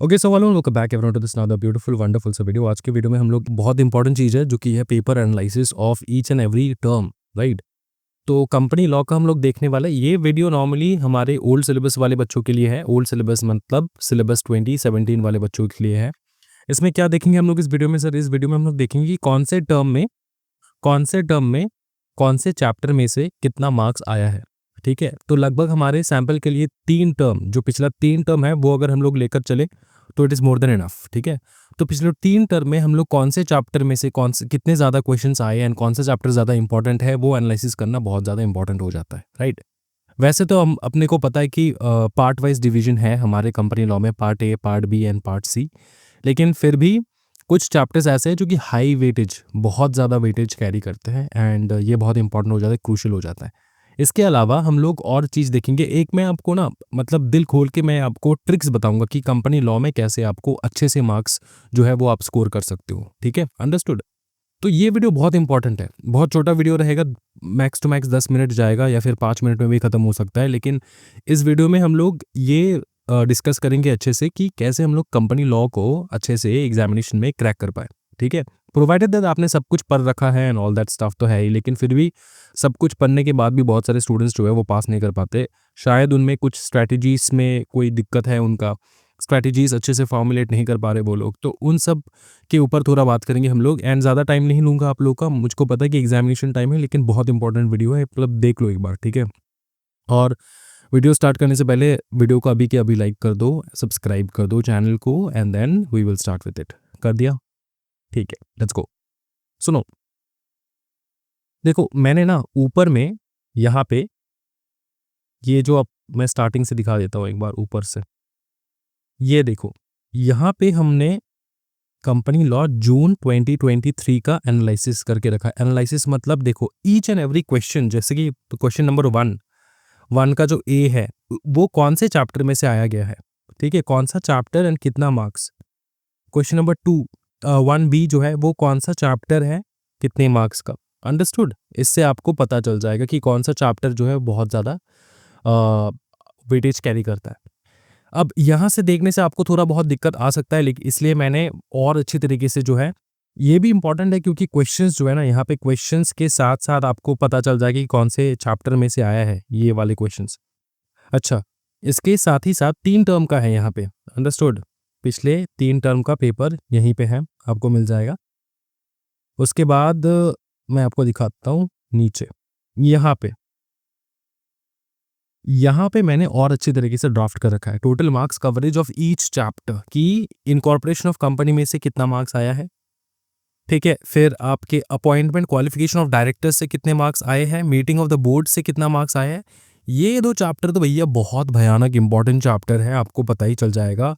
Okay so hello welcome back everyone to this another beautiful wonderful सा video. आज के video में हम लोग बहुत इंपॉर्टेंट चीज़ है जो कि है paper analysis of each and every term, right. तो कंपनी लॉ का हम लोग देखने वाला है। ये वीडियो नॉर्मली हमारे ओल्ड सिलेबस वाले बच्चों के लिए है। ओल्ड सिलेबस मतलब सिलेबस 2017 वाले बच्चों के लिए है। इसमें क्या देखेंगे हम लोग इस वीडियो में? सर इस वीडियो में हम लोग देखेंगे कि कौन से टर्म में कौन से चैप्टर में से कितना मार्क्स आया है। ठीक है, तो लगभग हमारे सैंपल के लिए 3 टर्म, जो पिछला 3 टर्म है वो अगर हम लोग लेकर चले तो it is more than enough. ठीक है, तो पिछले 3 टर्म में हम लोग कौन से चैप्टर में से कौन से कितने ज़्यादा क्वेश्चंस आए एंड कौन सा चैप्टर ज़्यादा इंपॉर्टेंट है वो एनालिसिस करना बहुत ज़्यादा इंपॉर्टेंट हो जाता है, राइट। वैसे तो हम अपने को पता है कि पार्ट वाइज डिवीजन है हमारे कंपनी लॉ में, part A, part B and part C. लेकिन फिर भी कुछ चैप्टर्स ऐसे हैं जो कि हाई वेटेज, बहुत ज़्यादा वेटेज कैरी करते हैं एंड ये बहुत इंपॉर्टेंट हो जाता है, क्रूशियल हो जाता है। इसके अलावा हम लोग और चीज़ देखेंगे। एक मैं आपको ना मतलब दिल खोल के मैं आपको ट्रिक्स बताऊंगा कि कंपनी लॉ में कैसे आपको अच्छे से मार्क्स जो है वो आप स्कोर कर सकते हो। ठीक है, अंडरस्टूड। तो ये वीडियो बहुत इंपॉर्टेंट है। बहुत छोटा वीडियो रहेगा, मैक्स टू मैक्स 10 मिनट जाएगा या फिर 5 मिनट में भी ख़त्म हो सकता है। लेकिन इस वीडियो में हम लोग ये डिस्कस करेंगे अच्छे से कि कैसे हम लोग कंपनी लॉ को अच्छे से एग्जामिनेशन में क्रैक कर पाए। ठीक है, प्रोवाइडेड दैट आपने सब कुछ पढ़ रखा है एंड ऑल दैट स्टफ तो है ही, लेकिन फिर भी सब कुछ पढ़ने के बाद भी बहुत सारे स्टूडेंट्स जो है वो पास नहीं कर पाते। शायद उनमें कुछ स्ट्रैटेजीज में कोई दिक्कत है, उनका स्ट्रैटेजीज अच्छे से फॉर्मुलेट नहीं कर पा रहे वो लोग। तो उन सब के ऊपर थोड़ा बात करेंगे हम लोग एंड ज़्यादा टाइम नहीं लूँगा आप लोग का। मुझको पता है कि एग्जामिनेशन टाइम है, लेकिन बहुत इंपॉर्टेंट वीडियो है, मतलब देख लो एक बार। ठीक है, और वीडियो स्टार्ट करने से पहले वीडियो को अभी के अभी लाइक कर दो, सब्सक्राइब कर दो चैनल को and then we will start with it. कर दिया? ठीक है, लेट्स गो। सुनो, देखो मैंने ना ऊपर में यहाँ पे ये जो अब मैं स्टार्टिंग से दिखा देता हूँ एक बार ऊपर से। ये देखो, यहाँ पे हमने कंपनी लॉ जून 2023 का एनालिसिस करके रखा है। एनालिसिस मतलब देखो ईच एंड एवरी क्वेश्चन, जैसे कि क्वेश्चन नंबर 1 का जो ए है वो कौन से चैप्टर में से आया गया है। ठीक है, कौन सा चैप्टर एंड कितना मार्क्स। क्वेश्चन नंबर 1 बी जो है वो कौन सा चैप्टर है, कितने मार्क्स का। अंडरस्टूड। इससे आपको पता चल जाएगा कि कौन सा चैप्टर जो है बहुत ज़्यादा वेटेज कैरी करता है। अब यहाँ से देखने से आपको थोड़ा बहुत दिक्कत आ सकता है, लेकिन इसलिए मैंने और अच्छी तरीके से जो है, ये भी इंपॉर्टेंट है क्योंकि क्वेश्चंस जो है ना, यहाँ पे क्वेश्चंस के साथ साथ आपको पता चल जाएगा कि कौन से चैप्टर में से आया है ये वाले क्वेश्चंस। अच्छा, इसके साथ ही साथ 3 टर्म का है यहाँ पे, अंडरस्टूड। पिछले 3 टर्म का पेपर यहीं पे है, आपको मिल जाएगा। उसके बाद मैं आपको दिखाता हूँ नीचे, यहाँ पे मैंने और अच्छी तरीके से ड्राफ्ट कर रखा है। Total marks coverage of each chapter की इनकॉर्पोरेशन ऑफ कंपनी में से कितना मार्क्स आया है। ठीक है, फिर आपके अपॉइंटमेंट क्वालिफिकेशन ऑफ डायरेक्टर्स से कितने मार्क्स आए हैं, मीटिंग ऑफ द बोर्ड से कितना मार्क्स आया है। ये 2 चैप्टर तो भैया बहुत भयानक इंपॉर्टेंट चैप्टर है, आपको पता ही चल जाएगा।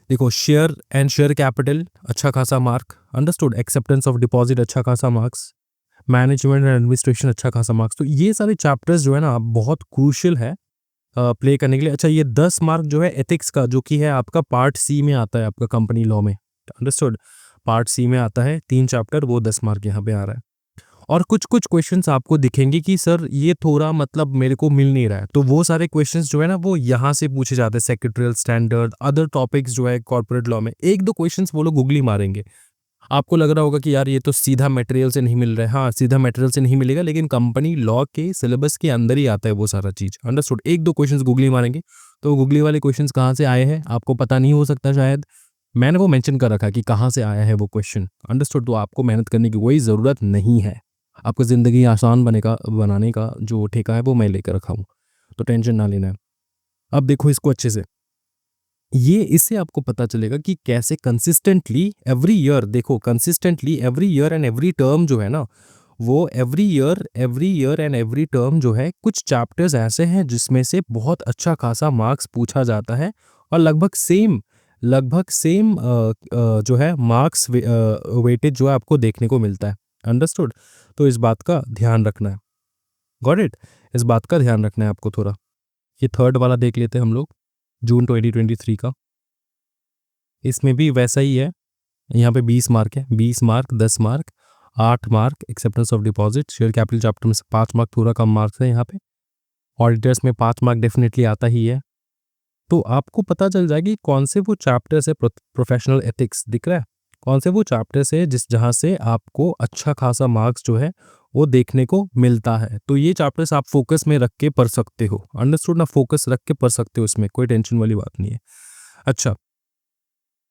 देखो, शेयर एंड शेयर कैपिटल अच्छा खासा mark, understood. Acceptance of deposit अच्छा खासा मार्क्स, मैनेजमेंट एंड एडमिनिस्ट्रेशन अच्छा खासा मार्क्स। तो ये सारे चैप्टर्स जो है ना बहुत क्रूशियल है प्ले करने के लिए। अच्छा, ये 10 मार्क जो है एथिक्स का, जो कि है आपका पार्ट सी में आता है, आपका कंपनी लॉ में, अंडरस्टूड। पार्ट सी में आता है 3 चैप्टर, वो 10 मार्क यहाँ पे आ रहा है। और कुछ कुछ क्वेश्चंस आपको दिखेंगे कि सर ये थोड़ा मतलब मेरे को मिल नहीं रहा है, तो वो सारे क्वेश्चंस जो है ना वो यहाँ से पूछे जाते हैं। सेक्रेटरियल स्टैंडर्ड, अदर टॉपिक्स जो है कॉर्पोरेट लॉ में, 1-2 क्वेश्चंस वो लोग गूगली मारेंगे। आपको लग रहा होगा कि यार ये तो सीधा मटेरियल से नहीं मिल रहा है। हाँ, सीधा मटेरियल से नहीं मिलेगा, लेकिन कंपनी लॉ के सिलेबस के अंदर ही आता है वो सारा चीज़, अंडरस्टूड। 1-2 क्वेश्चंस गूगली मारेंगे, तो गूगली वाले क्वेश्चंस कहाँ से आए हैं आपको पता नहीं हो सकता शायद। मैंने वो मेंशन कर रखा कि कहाँ से आया है वो क्वेश्चन, अंडरस्टूड। तो आपको मेहनत करने की कोई ज़रूरत नहीं है। आपको ज़िंदगी आसान बनाने का जो ठेका है वो मैं लेकर रखा हूँ, तो टेंशन ना लेना है। अब देखो इसको अच्छे से, ये इससे आपको पता चलेगा कि कैसे कंसिस्टेंटली एवरी ईयर, देखो consistently every year and every term जो है ना, वो every year and every term जो है, कुछ चैप्टर्स ऐसे हैं जिसमें से बहुत अच्छा खासा मार्क्स पूछा जाता है और लगभग सेम जो है मार्क्स वेटेज जो है आपको देखने को मिलता है, अंडरस्टूड। तो इस बात का ध्यान रखना है, गॉट इट। इस बात का ध्यान रखना है आपको थोड़ा। ये थर्ड वाला देख लेते हैं हम लोग, जून 2023 का। इसमें भी वैसा ही है, यहाँ पे 20 मार्क है, 20 mark, 10 mark, 8 mark acceptance of deposit. Share capital chapter में से 5 मार्क, थोड़ा कम मार्क्स है यहाँ पे। ऑडिटर्स में 5 मार्क डेफिनेटली आता ही है। तो आपको पता चल जाएगा कि कौन से वो चैप्टर्स है प्रोफेशनल एथिक्स दिख रहा है? कौन से वो चैप्टर्स है जहाँ से आपको अच्छा खासा मार्क्स जो है वो देखने को मिलता है। तो ये चैप्टर्स आप फ़ोकस में रख के पढ़ सकते हो। अंडरस्टूड ना? फ़ोकस रख के पढ़ सकते हो, इसमें कोई टेंशन वाली बात नहीं है। अच्छा,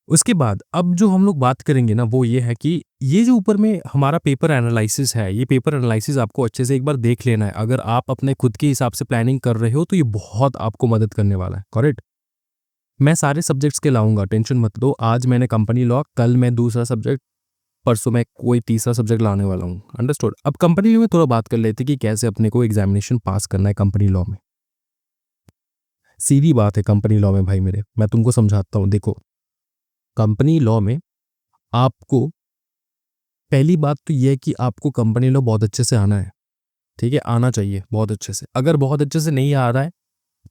उसके बाद अब जो हम लोग बात करेंगे ना वो ये है कि ये जो ऊपर में हमारा पेपर एनालिसिस है, ये पेपर एनालिसिस आपको अच्छे से एक बार देख लेना है। अगर आप अपने खुद के हिसाब से प्लानिंग कर रहे हो तो ये बहुत आपको मदद करने वाला है, करेक्ट? मैं सारे सब्जेक्ट्स के लाऊँगा, टेंशन मत लो। आज मैंने कंपनी लॉ, कल मैं दूसरा सब्जेक्ट, परसों मैं कोई तीसरा सब्जेक्ट लाने वाला हूँ, अंडरस्टूड? अब कंपनी लॉ में थोड़ा बात कर लेते हैं कि कैसे अपने को एग्ज़ामिनेशन पास करना है कंपनी लॉ में। सीधी बात है कंपनी लॉ में भाई मेरे, मैं तुमको समझाता हूँ। देखो, कंपनी लॉ में आपको पहली बात तो ये है कि आपको कंपनी लॉ बहुत अच्छे से आना है, ठीक है? आना चाहिए बहुत अच्छे से। अगर बहुत अच्छे से नहीं आ रहा है,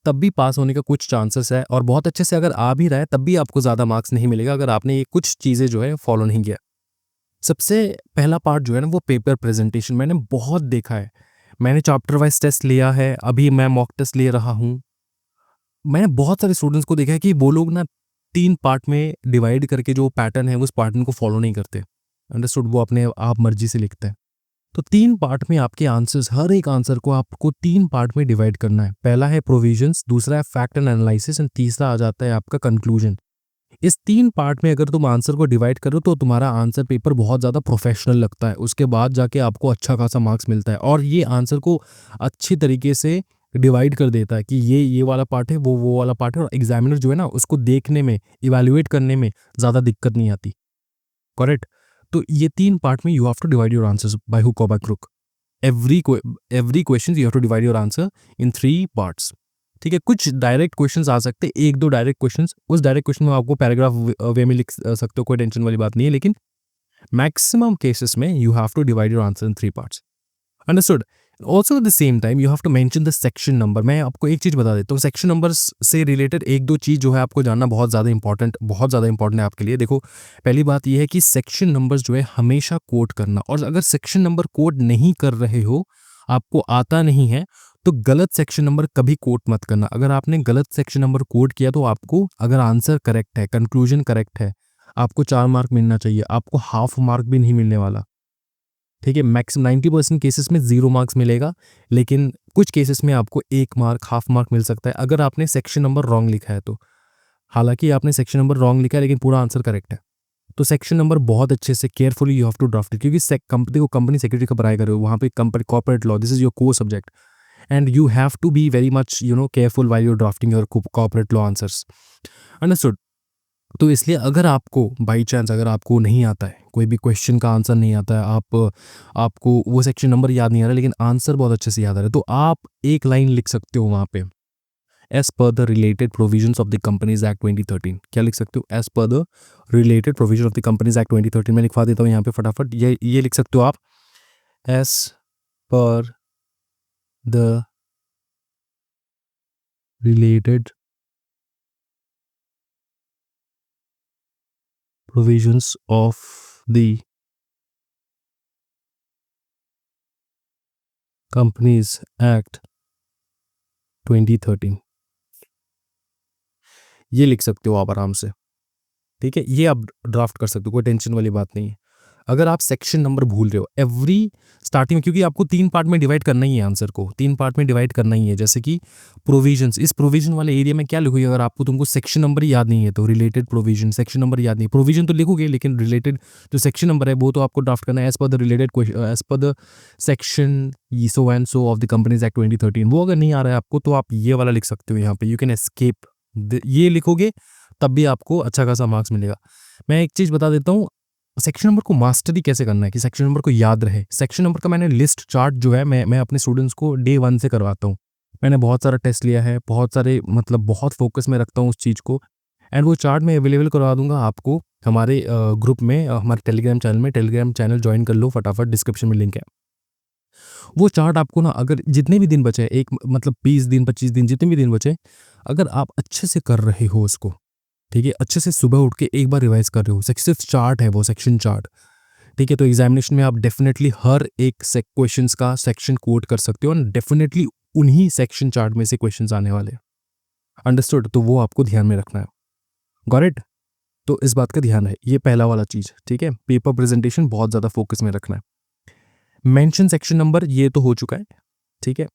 तब भी पास होने का कुछ चांसेस है, और बहुत अच्छे से अगर आ भी रहा है, तब भी आपको ज़्यादा मार्क्स नहीं मिलेगा अगर आपने ये कुछ चीज़ें जो है फॉलो नहीं किया। सबसे पहला पार्ट जो है ना वो पेपर प्रेजेंटेशन, मैंने बहुत देखा है। मैंने चैप्टर वाइज टेस्ट लिया है, अभी मैं मॉक टेस्ट ले रहा हूँ। मैंने बहुत सारे स्टूडेंट्स को देखा है कि वो लोग ना 3 पार्ट में डिवाइड करके जो पैटर्न है, उस पैटर्न को फॉलो नहीं करते। अंडरस्टूड? वो अपने आप मर्जी से लिखते हैं। तो 3 पार्ट में आपके आंसर्स, हर एक आंसर को आपको 3 पार्ट में डिवाइड करना है। पहला है प्रोविजंस, दूसरा है फैक्ट एंड एनालिसिस, एंड तीसरा आ जाता है आपका कंक्लूजन। इस 3 पार्ट में अगर तुम आंसर को डिवाइड करो तो तुम्हारा आंसर पेपर बहुत ज़्यादा प्रोफेशनल लगता है। उसके बाद जाके आपको अच्छा खासा मार्क्स मिलता है, और ये आंसर को अच्छी तरीके से डिवाइड कर देता है कि ये वाला पार्ट है, वो वाला पार्ट है, और एग्जामिनर जो है ना उसको देखने में, इवैल्यूएट करने में ज़्यादा दिक्कत नहीं आती, करेक्ट? तो ये 3 पार्ट में you have to divide your answers by hook और by crook. Every question you have to divide your answer in 3 parts, ठीक है? कुछ डायरेक्ट क्वेश्चंस आ सकते हैं, 1-2 डायरेक्ट क्वेश्चंस, उस डायरेक्ट क्वेश्चन में आपको पैराग्राफ वे में लिख सकते हो, कोई टेंशन वाली बात नहीं है, लेकिन मैक्सिमम केसेस में you have to divide your answer in 3 parts, understood? Also at the same time you have to mention the section number. मैं आपको एक चीज़ बता देता हूँ, सेक्शन नंबर्स से रिलेटेड 1-2 चीज़ जो है आपको जानना बहुत ज़्यादा इंपॉर्टेंट है आपके लिए। देखो, पहली बात ये है कि सेक्शन नंबर्स जो है हमेशा कोट करना, और अगर सेक्शन नंबर कोट नहीं कर रहे हो, आपको आता नहीं है, तो गलत सेक्शन नंबर कभी कोट मत करना। अगर आपने गलत सेक्शन नंबर कोट किया तो आपको, अगर आंसर करेक्ट है, कंक्लूजन करेक्ट है, आपको 4 मार्क मिलना चाहिए, आपको हाफ मार्क भी नहीं मिलने वाला, ठीक है? मैक्सिमम 90% केसेस में 0 मार्क्स मिलेगा, लेकिन कुछ केसेस में आपको 1 मार्क, हाफ मार्क मिल सकता है अगर आपने सेक्शन नंबर रॉन्ग लिखा है तो। हालाँकि आपने सेक्शन नंबर रॉन्ग लिखा है लेकिन पूरा आंसर करेक्ट है। तो सेक्शन नंबर बहुत अच्छे से carefully you have to draft it, क्योंकि कंपनी को कंपनी सेक्रेटरी का पढ़ाई कर रहे हो, वहाँ पे company corporate law, this is your core subject, and you have to be very much careful while you are drafting your corporate law answers, understood? तो इसलिए अगर आपको बाई चांस अगर आपको नहीं आता है, कोई भी क्वेश्चन का आंसर नहीं आता है, आपको वो सेक्शन नंबर याद नहीं आ रहा लेकिन आंसर बहुत अच्छे से याद आ रहा है, तो आप एक लाइन लिख सकते हो वहाँ पे, as per the related provisions of the companies act 2013। क्या लिख सकते हो? As per the related provision of the companies act 2013। मैं लिखवा देता हूँ यहाँ पे फटाफट, ये लिख सकते हो आप, as per the related provisions of the Companies Act 2013। ये लिख सकते हो आप आराम से, ठीक है? ये आप ड्राफ्ट कर सकते हो, कोई टेंशन वाली बात नहीं है। अगर आप सेक्शन नंबर भूल रहे हो एवरी स्टार्टिंग में, क्योंकि आपको 3 पार्ट में डिवाइड करना ही है, आंसर को 3 पार्ट में डिवाइड करना ही है। जैसे कि प्रोविजंस, इस प्रोविजन वाले एरिया में क्या लिखोगे? अगर तुमको सेक्शन नंबर ही याद नहीं है तो रिलेटेड प्रोविजन, सेक्शन नंबर याद नहीं, प्रोविजन तो लिखोगे लेकिन रिलेटेड जो सेक्शन नंबर है वो तो आपको ड्राफ्ट करना है as per the related question, as per the section so and so of the companies act 2013। वो अगर नहीं आ रहा है आपको तो आप ये वाला लिख सकते हो यहाँ पे, यू कैन एस्केप, ये लिखोगे तब भी आपको अच्छा खासा मार्क्स मिलेगा। मैं एक चीज़ बता देता हूँ, सेक्शन नंबर को मास्टरी कैसे करना है कि सेक्शन नंबर को याद रहे। सेक्शन नंबर का मैंने लिस्ट चार्ट जो है मैं अपने स्टूडेंट्स को डे 1 से करवाता हूँ। मैंने बहुत सारा टेस्ट लिया है, बहुत सारे मतलब बहुत फोकस में रखता हूँ उस चीज़ को, एंड वो चार्ट मैं अवेलेबल करवा दूंगा आपको हमारे ग्रुप में, हमारे टेलीग्राम चैनल में। टेलीग्राम चैनल ज्वाइन कर लो फटाफट, डिस्क्रिप्शन में लिंक है। वो चार्ट आपको ना, अगर जितने भी दिन बचे, एक मतलब 20 दिन 25 दिन जितने भी दिन बचे, अगर आप अच्छे से कर रहे हो उसको, ठीक है, अच्छे से सुबह उठ के एक बार रिवाइज कर रहे हो, सिर्फ चार्ट है वो, सेक्शन चार्ट, ठीक है, तो एग्जामिनेशन में आप डेफिनेटली हर एक क्वेश्चंस का सेक्शन कोट कर सकते हो, और डेफिनेटली उन्हीं सेक्शन चार्ट में से क्वेश्चंस आने वाले हैं। अंडरस्टूड? तो वो आपको ध्यान में रखना है। Got it? तो इस बात का ध्यान है, ये पहला वाला चीज़, ठीक है? पेपर प्रेजेंटेशन बहुत ज़्यादा फोकस में रखना है। मेंशन सेक्शन नंबर ये तो हो चुका है, ठीक है?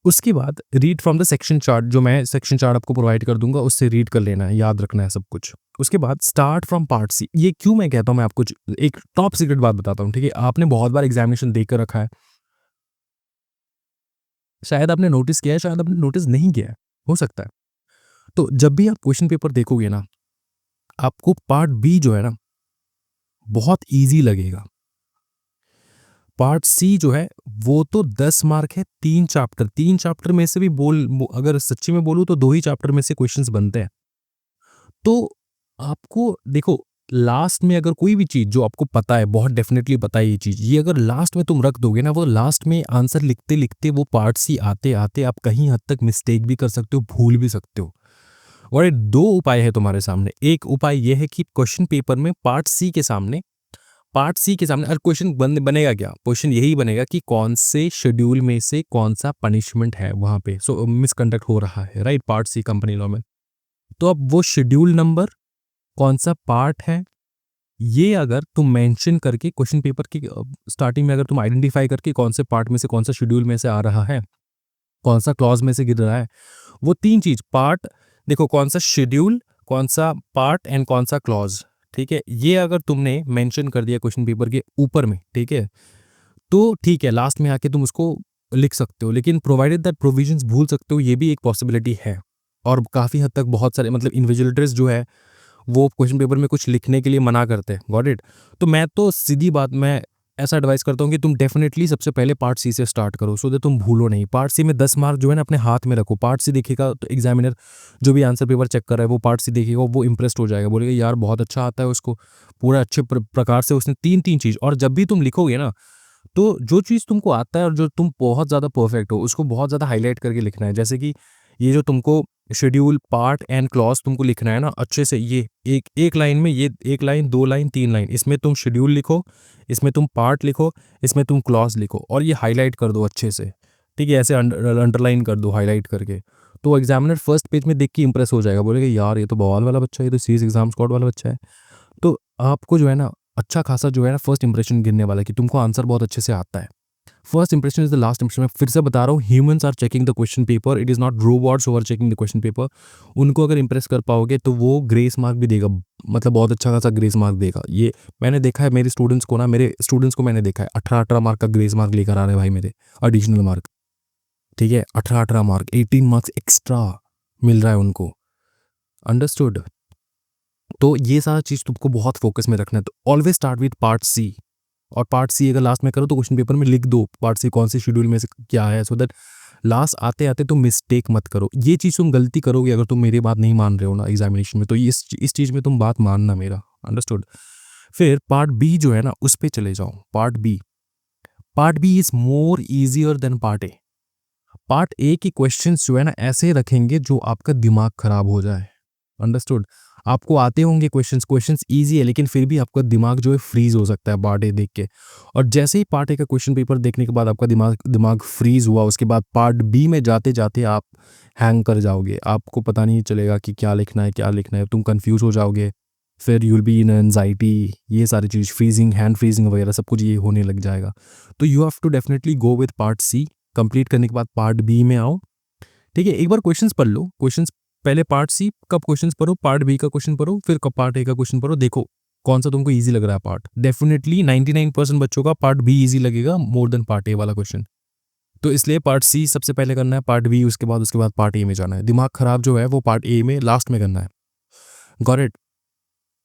उसके बाद read from the section chart, जो मैं सेक्शन चार्ट आपको प्रोवाइड कर दूंगा, उससे रीड कर लेना है, याद रखना है सब कुछ। उसके बाद स्टार्ट फ्रॉम पार्ट सी। ये क्यों मैं कहता हूँ, मैं आपको एक टॉप सीक्रेट बात बताता हूँ, ठीक है? आपने बहुत बार एग्जामिनेशन देख कर रखा है, शायद आपने नोटिस किया है, शायद आपने नोटिस नहीं किया है, हो सकता है। तो जब भी आप क्वेश्चन पेपर देखोगे ना, आपको पार्ट बी जो है ना बहुत ईजी लगेगा। पार्ट सी जो है वो तो 10 मार्क है, 3 चैप्टर में से भी अगर सच्ची में बोलूं तो 2 ही चैप्टर में से क्वेश्चंस बनते हैं। तो आपको देखो, लास्ट में अगर कोई भी चीज जो आपको पता है, बहुत डेफिनेटली पता है ये चीज, ये अगर लास्ट में तुम रख दोगे ना, वो लास्ट में आंसर लिखते लिखते वो पार्ट सी आते आते आप कहीं हद तक मिस्टेक भी कर सकते हो, भूल भी सकते हो। और ये 2 उपाय है तुम्हारे सामने। एक उपाय ये है कि क्वेश्चन पेपर में पार्ट सी के सामने और क्वेश्चन बनेगा क्या? क्वेश्चन यही बनेगा कि कौन से शेड्यूल में से कौन सा पनिशमेंट है वहां पे, सो मिसकंडक्ट हो रहा है, right? Part C company law में। तो अब वो शेड्यूल नंबर, कौन सा पार्ट है, ये अगर तुम मेंशन करके क्वेश्चन पेपर की स्टार्टिंग में अगर तुम आइडेंटिफाई करके कौन से पार्ट में से कौन सा शेड्यूल में से आ रहा है, कौन सा क्लॉज में से गिर रहा है, वो 3 चीज पार्ट, देखो कौन सा शेड्यूल, कौन सा पार्ट एंड कौन सा क्लॉज, ठीक है? ये अगर तुमने मेंशन कर दिया क्वेश्चन पेपर के ऊपर में, ठीक है, तो ठीक है, लास्ट में आके तुम उसको लिख सकते हो, लेकिन प्रोवाइडेड दैट प्रोविजंस भूल सकते हो, ये भी एक पॉसिबिलिटी है। और काफ़ी हद तक बहुत सारे मतलब इन्विजिलेटर्स जो है वो क्वेश्चन पेपर में कुछ लिखने के लिए मना करते हैं। Got it? तो मैं तो सीधी बात, मैं ऐसा एडवाइस करता हूँ कि तुम डेफिनेटली सबसे पहले पार्ट सी से स्टार्ट करो, सो दैट तुम भूलो नहीं। पार्ट सी में 10 मार्क जो है ना अपने हाथ में रखो। पार्ट सी देखेगा तो एग्जामिनर जो भी आंसर पेपर चेक कर रहा है वो पार्ट सी देखेगा, वो इम्प्रेस्ड हो जाएगा, बोलेगा यार बहुत अच्छा आता है उसको, पूरा अच्छे प्रकार से उसने तीन तीन चीज़। और जब भी तुम लिखोगे ना, तो जो चीज़ तुमको आता है और जो तुम बहुत ज़्यादा परफेक्ट हो, उसको बहुत ज़्यादा हाईलाइट करके लिखना है। जैसे कि ये जो तुमको शेड्यूल, पार्ट एंड क्लॉज तुमको लिखना है ना अच्छे से, ये एक एक लाइन में, ये 1 लाइन, 2 लाइन, 3 लाइन, इसमें तुम शेड्यूल लिखो, इसमें तुम पार्ट लिखो, इसमें तुम क्लॉज लिखो, और ये हाईलाइट कर दो अच्छे से, ठीक है? ऐसे अंडरलाइन कर दो हाईलाइट करके। तो एग्जामिनर फर्स्ट पेज में देख के इंप्रेस हो जाएगा, बोलेगा यार ये तो बवाल वाला बच्चा है, ये तो सीरीज एग्जाम स्क्वाड वाला बच्चा है। तो आपको जो है ना अच्छा खासा जो है ना फर्स्ट इंप्रेशन गिरने वाला है कि तुमको आंसर बहुत अच्छे से आता है। First impression is the last impression. मैं फिर से बता रहा हूँ, humans are checking the question paper, it is not robots who are checking the question paper. उनको अगर इंप्रेस कर पाओगे तो वो ग्रेस मार्क भी देगा, मतलब बहुत अच्छा खासा ग्रेस मार्क देगा। ये मैंने देखा है मेरे स्टूडेंट्स को मैंने देखा है 18-18 मार्क का ग्रेस मार्क लेकर आ रहे हैं भाई मेरे, एडिशनल मार्क, ठीक है? 18-18 मार्क, 18 मार्क्स एक्स्ट्रा मिल रहा है उनको। अंडरस्टूड? तो ये सारा चीज़ तुमको बहुत फोकस में रखना है। तो always start with part C, और पार्ट सी अगर लास्ट में करो तो क्वेश्चन पेपर में लिख दो पार्ट सी कौन से शेड्यूल में से क्या है, सो दैट लास्ट आते आते तुम मिस्टेक मत करो। ये चीज़ तुम गलती करोगे अगर तुम मेरी बात नहीं मान रहे हो ना एग्जामिनेशन में, तो इस चीज़ में तुम बात मानना मेरा। अंडरस्टूड? फिर पार्ट बी जो है ना उस पे चले जाओ। Part B is more easier than part A. Part A के क्वेश्चंस जो है ना ऐसे रखेंगे जो आपका दिमाग खराब हो जाए। अंडरस्टूड? आपको आते होंगे क्वेश्चंस इजी है, लेकिन फिर भी आपका दिमाग जो है फ्रीज हो सकता है पार्ट ए देख के। और जैसे ही पार्ट ए का क्वेश्चन पेपर देखने के बाद आपका दिमाग फ्रीज हुआ, उसके बाद पार्ट बी में जाते जाते आप हैंग कर जाओगे, आपको पता नहीं चलेगा कि क्या लिखना है, तुम कंफ्यूज हो जाओगे, फिर यूल बी इन एनजाइटी, ये सारी चीज़, फ्रीजिंग, हैंड फ्रीजिंग वगैरह सब कुछ ये होने लग जाएगा। तो you have to definitely go with part C. Complete करने के बाद पार्ट बी में आओ, ठीक है? एक बार क्वेश्चंस पढ़ लो, क्वेश्चंस पहले पार्ट सी का क्वेश्चंस पढ़ो, पार्ट बी का क्वेश्चन पढ़ो, फिर पार्ट ए का क्वेश्चन पढ़ो, देखो कौन सा तुमको इजी लग रहा है पार्ट। डेफिनेटली 99% बच्चों का पार्ट बी इजी लगेगा मोर देन पार्ट ए वाला क्वेश्चन। तो इसलिए पार्ट सी सबसे पहले करना है, पार्ट बी उसके बाद पार्ट ए में जाना है। दिमाग खराब जो है वो पार्ट ए में लास्ट में करना है। Got it?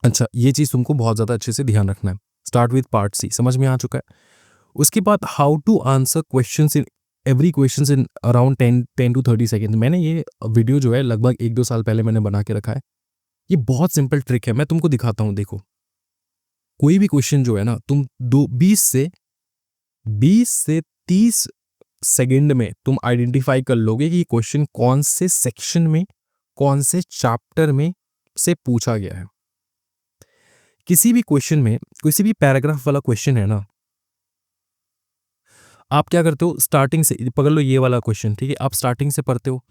अच्छा, ये चीज़ तुमको बहुत ज़्यादा अच्छे से ध्यान रखना है। स्टार्ट विद पार्ट सी, समझ में आ चुका है? उसके बाद how to answer questions in every questions in around 10 to 30 second. मैंने ये वीडियो जो है लगभग 1-2 साल पहले मैंने बना के रखा है। ये बहुत सिंपल ट्रिक है, मैं तुमको दिखाता हूँ। देखो, कोई भी क्वेश्चन जो है ना तुम 20 से 30 सेकंड में तुम आइडेंटिफाई कर लोगे कि क्वेश्चन कौन से सेक्शन में, कौन से चैप्टर में से पूछा गया है। किसी भी क्वेश्चन में, किसी भी पैराग्राफ वाला क्वेश्चन है ना, आप क्या करते हो, स्टार्टिंग से पकड़ लो ये वाला क्वेश्चन, ठीक है? आप स्टार्टिंग से पढ़ते हो,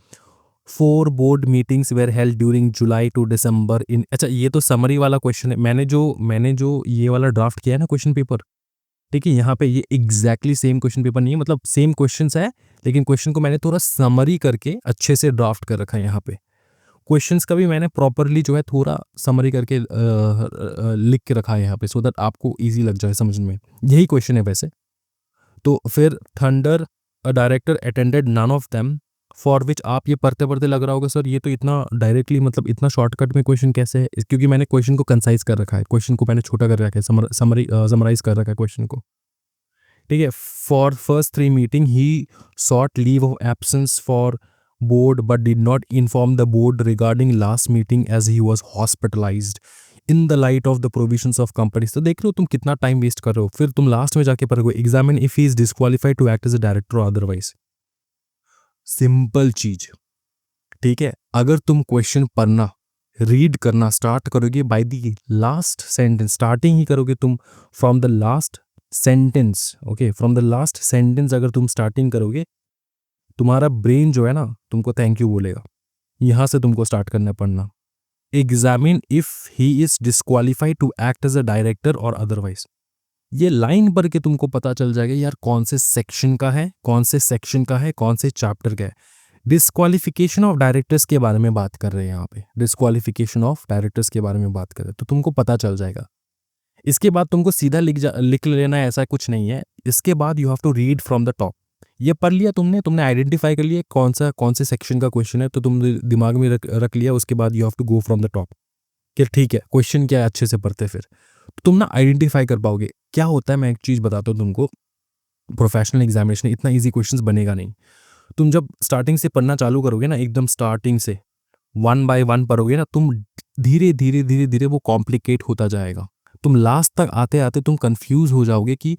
4 board meetings were held during July to December in. अच्छा, ये तो समरी वाला क्वेश्चन है। मैंने जो ये वाला ड्राफ्ट किया है ना क्वेश्चन पेपर, ठीक है, यहाँ पे ये एग्जैक्टली सेम क्वेश्चन पेपर नहीं है, मतलब सेम क्वेश्चंस है, लेकिन क्वेश्चन को मैंने थोड़ा समरी करके अच्छे से ड्राफ्ट कर रखा है। यहाँ पे क्वेश्चंस का भी मैंने प्रॉपरली जो है थोड़ा समरी करके लिख के रखा है यहाँ पे, सो दैट आपको इजी लग जाए समझ में। यही क्वेश्चन है वैसे। तो फिर thunder a director attended none of them for which, आप ये पढ़ते पढ़ते लग रहा होगा सर ये तो इतना डायरेक्टली, मतलब इतना शॉर्टकट में क्वेश्चन कैसे है, क्योंकि मैंने क्वेश्चन को कंसाइज कर रखा है, क्वेश्चन को मैंने छोटा कर रखा है, समराइज कर रखा है क्वेश्चन को, ठीक है। For first 3 meeting he sought leave of absence for board but did not inform the board regarding last meeting as he was hospitalised in the light of the provisions of companies. तो देख रहे हो तुम कितना time waste कर रहे हो। फिर तुम लास्ट में जाके पढ़ोगे examine if he is disqualified to act as a director or otherwise. Simple चीज, ठीक है। अगर तुम क्वेश्चन पढ़ना रीड करना स्टार्ट करोगे by the last sentence, starting ही करोगे तुम from the last sentence, okay, from the last sentence अगर तुम स्टार्टिंग करोगे, तुम्हारा ब्रेन जो है ना तुमको थैंक यू बोलेगा। यहां से तुमको स्टार्ट करना पड़ना, examine if he is disqualified to act as a director or otherwise. ये लाइन पढ़ के तुमको पता चल जाएगा यार कौन से सेक्शन का है, कौन से सेक्शन का है, कौन से चैप्टर का है। डिस्क्वालिफिकेशन ऑफ डायरेक्टर्स के बारे में बात कर रहे हैं यहाँ पे, डिस्क्वालिफिकेशन ऑफ डायरेक्टर्स के बारे में बात कर रहे हैं, तो तुमको पता चल जाएगा। इसके बाद तुमको सीधा लिख लेना है, ऐसा कुछ नहीं है। इसके बाद you have to read from the top. ये पढ़ लिया तुमने आइडेंटिफाई कर लिया कौन से सेक्शन का क्वेश्चन है, तो तुम दिमाग में रख लिया। उसके बाद you have to go from the top कि ठीक है क्वेश्चन क्या है, अच्छे से पढ़ते फिर तो तुम ना आइडेंटिफाई कर पाओगे। क्या होता है, मैं एक चीज़ बताता हूँ तुमको, प्रोफेशनल एग्जामिनेशन इतना ईजी क्वेश्चन बनेगा नहीं। तुम जब स्टार्टिंग से पढ़ना चालू करोगे ना, एकदम स्टार्टिंग से 1 बाय 1 पढ़ोगे ना, तुम धीरे धीरे धीरे धीरे वो कॉम्प्लिकेट होता जाएगा। तुम लास्ट तक आते आते तुम कंफ्यूज हो जाओगे कि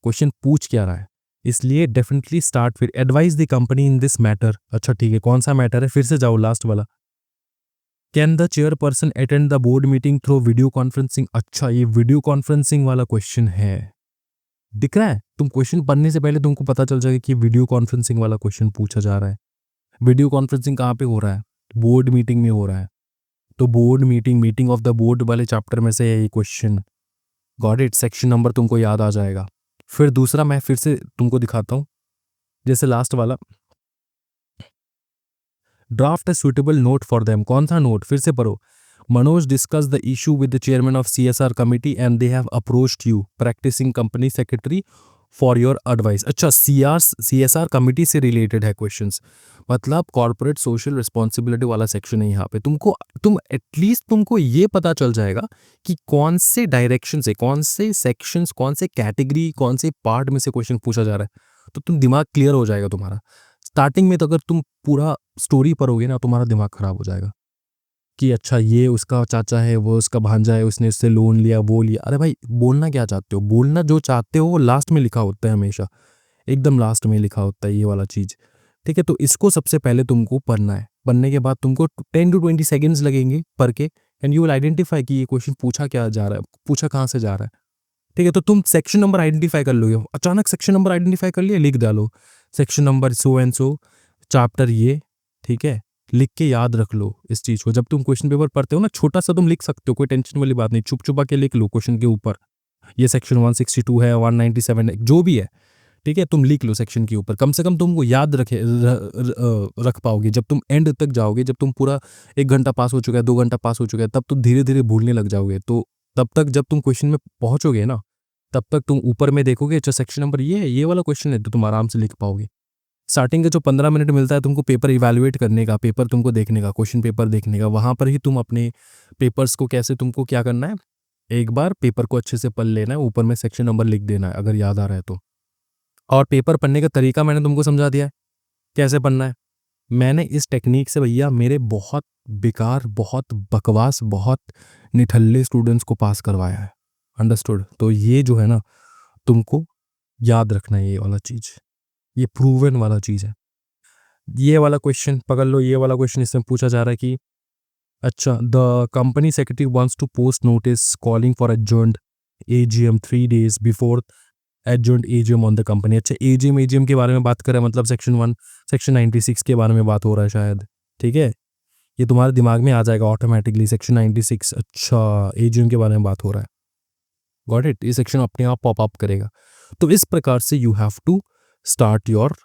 क्वेश्चन पूछ क्या रहा है। इसलिए डेफिनेटली स्टार्ट फिर advise the company in this matter. अच्छा ठीक है, कौन सा मैटर है, फिर से जाओ लास्ट वाला। Can the chairperson attend the board meeting through video conferencing. अच्छा, ये वीडियो कॉन्फ्रेंसिंग वाला क्वेश्चन है, दिख रहा है। तुम क्वेश्चन पढ़ने से पहले तुमको पता चल जाएगा कि वीडियो कॉन्फ्रेंसिंग वाला क्वेश्चन पूछा जा रहा है। वीडियो कॉन्फ्रेंसिंग कहाँ पे हो रहा है, बोर्ड मीटिंग में हो रहा है। तो board meeting of the board वाले चैप्टर में से है ये question. Got it, section number तुमको याद आ जाएगा। फिर दूसरा मैं फिर से तुमको दिखाता हूँ, जैसे लास्ट वाला, draft a suitable note for them. कौन सा नोट, फिर से पढ़ो। Manoj discuss the issue with the chairman of CSR committee and they have approached you practising company secretary for your advice. अच्छा, CSR कमिटी से रिलेटेड है questions, मतलब corporate social responsibility वाला सेक्शन है यहाँ पे। तुम एटलीस्ट तुमको ये पता चल जाएगा कि कौन से डायरेक्शन से, कौन से सेक्शंस, कौन से कैटेगरी, कौन से पार्ट में से क्वेश्चन पूछा जा रहा है, तो तुम दिमाग क्लियर हो जाएगा तुम्हारा। स्टार्टिंग में तो अगर तुम पूरा स्टोरी पढ़ोगे ना, तुम्हारा दिमाग खराब हो जाएगा कि अच्छा ये उसका चाचा है, वो उसका भांजा है, उसने इससे लोन लिया, वो लिया। अरे भाई, बोलना क्या चाहते हो, बोलना जो चाहते हो वो लास्ट में लिखा होता है, हमेशा एकदम लास्ट में लिखा होता है ये वाला चीज़, ठीक है। तो इसको सबसे पहले तुमको पढ़ना है। पढ़ने के बाद तुमको 10 to 20 सेकेंड्स लगेंगे पढ़ के, एंड यू विल आइडेंटिफाई कि ये क्वेश्चन पूछा क्या जा रहा है, पूछा कहाँ से जा रहा है, ठीक है। तो तुम सेक्शन नंबर आइडेंटिफाई कर लोगे, अचानक सेक्शन नंबर आइडेंटिफाई कर लिया, लिख डालो section number so and so, chapter ये, ठीक है। लिख के याद रख लो इस चीज को। जब तुम क्वेश्चन पेपर पढ़ते हो ना, छोटा सा तुम लिख सकते हो, कोई टेंशन वाली बात नहीं, चुप चुपा के लिख लो क्वेश्चन के ऊपर। ये सेक्शन 162 है, 197 है, जो भी है, ठीक है, तुम लिख लो सेक्शन के ऊपर। कम से कम तुमको याद रख पाओगे जब तुम एंड तक जाओगे। जब तुम पूरा 1 घंटा पास हो चुका है, 2 घंटा पास हो चुका है, तब तुम धीरे धीरे भूलने लग जाओगे। तो तब तक जब तुम क्वेश्चन में पहुंचोगे ना, तब तक तुम ऊपर में देखोगे, अच्छा सेक्शन नंबर ये है, ये वाला क्वेश्चन है, तो तुम आराम से लिख पाओगे। स्टार्टिंग का जो 15 मिनट मिलता है तुमको पेपर इवैल्यूएट करने का, पेपर तुमको देखने का, क्वेश्चन पेपर देखने का, वहाँ पर ही तुम अपने पेपर्स को कैसे तुमको क्या करना है, एक बार पेपर को अच्छे से पढ़ लेना है, ऊपर में सेक्शन नंबर लिख देना है अगर याद आ रहा है तो। और पेपर पढ़ने का तरीका मैंने तुमको समझा दिया है कैसे पढ़ना है। मैंने इस टेक्निक से भैया मेरे बहुत बेकार, बहुत बकवास, बहुत निठल्ले स्टूडेंट्स को पास करवाया है, अंडरस्टूड। तो ये जो है ना, तुमको याद रखना है ये वाला चीज़, ये प्रूवन वाला चीज़ है। ये वाला क्वेश्चन पकड़ लो, ये वाला क्वेश्चन इसमें पूछा जा रहा है कि अच्छा, the company secretary wants to post notice calling for adjourned AGM 3 days before adjourned AGM on the company. अच्छा, AGM के बारे में बात करें, मतलब सेक्शन 96 के बारे में बात हो रहा है शायद, ठीक है, ये तुम्हारे दिमाग में आ जाएगा ऑटोमेटिकली सेक्शन 96। अच्छा, एजीएम के बारे में बात हो रहा है, गॉट इट, ये सेक्शन अपने आप पॉप अप करेगा। तो इस प्रकार से you have to start your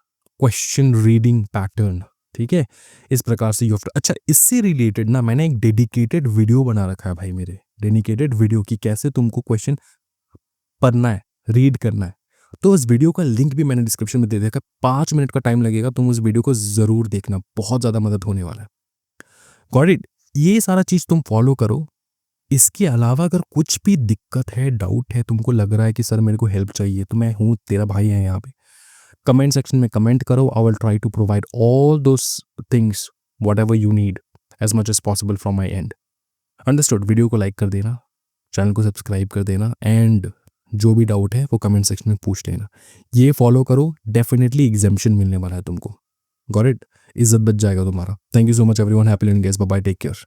question reading pattern, ठीक है, इस प्रकार से यू हैव टू। अच्छा, इससे रिलेटेड ना मैंने एक डेडिकेटेड वीडियो बना रखा है भाई, मेरे डेडिकेटेड वीडियो की कैसे तुमको क्वेश्चन पढ़ना है, रीड करना है। तो उस वीडियो का लिंक भी मैंने डिस्क्रिप्शन में दे दिया है। 5 मिनट का टाइम लगेगा, तुम उस वीडियो को जरूर देखना, बहुत ज्यादा मदद होने वाला है, गॉट इट। ये सारा चीज तुम फॉलो करो। इसके अलावा अगर कुछ भी दिक्कत है, डाउट है, तुमको लग रहा है कि सर मेरे को हेल्प चाहिए, तो मैं हूँ, तेरा भाई है यहाँ पे, कमेंट सेक्शन में कमेंट करो। I will try to provide all those things whatever you need as much as possible from my end. Understood. Video को लाइक कर देना, चैनल को सब्सक्राइब कर देना, एंड जो भी डाउट है वो कमेंट सेक्शन में पूछ लेना। ये फॉलो करो, डेफिनेटली एग्जाम्शन मिलने वाला है तुमको, गॉट इट। इज्जत बच जाएगा तुम्हारा। Thank you so much everyone, happy learning guys, bye bye, take care.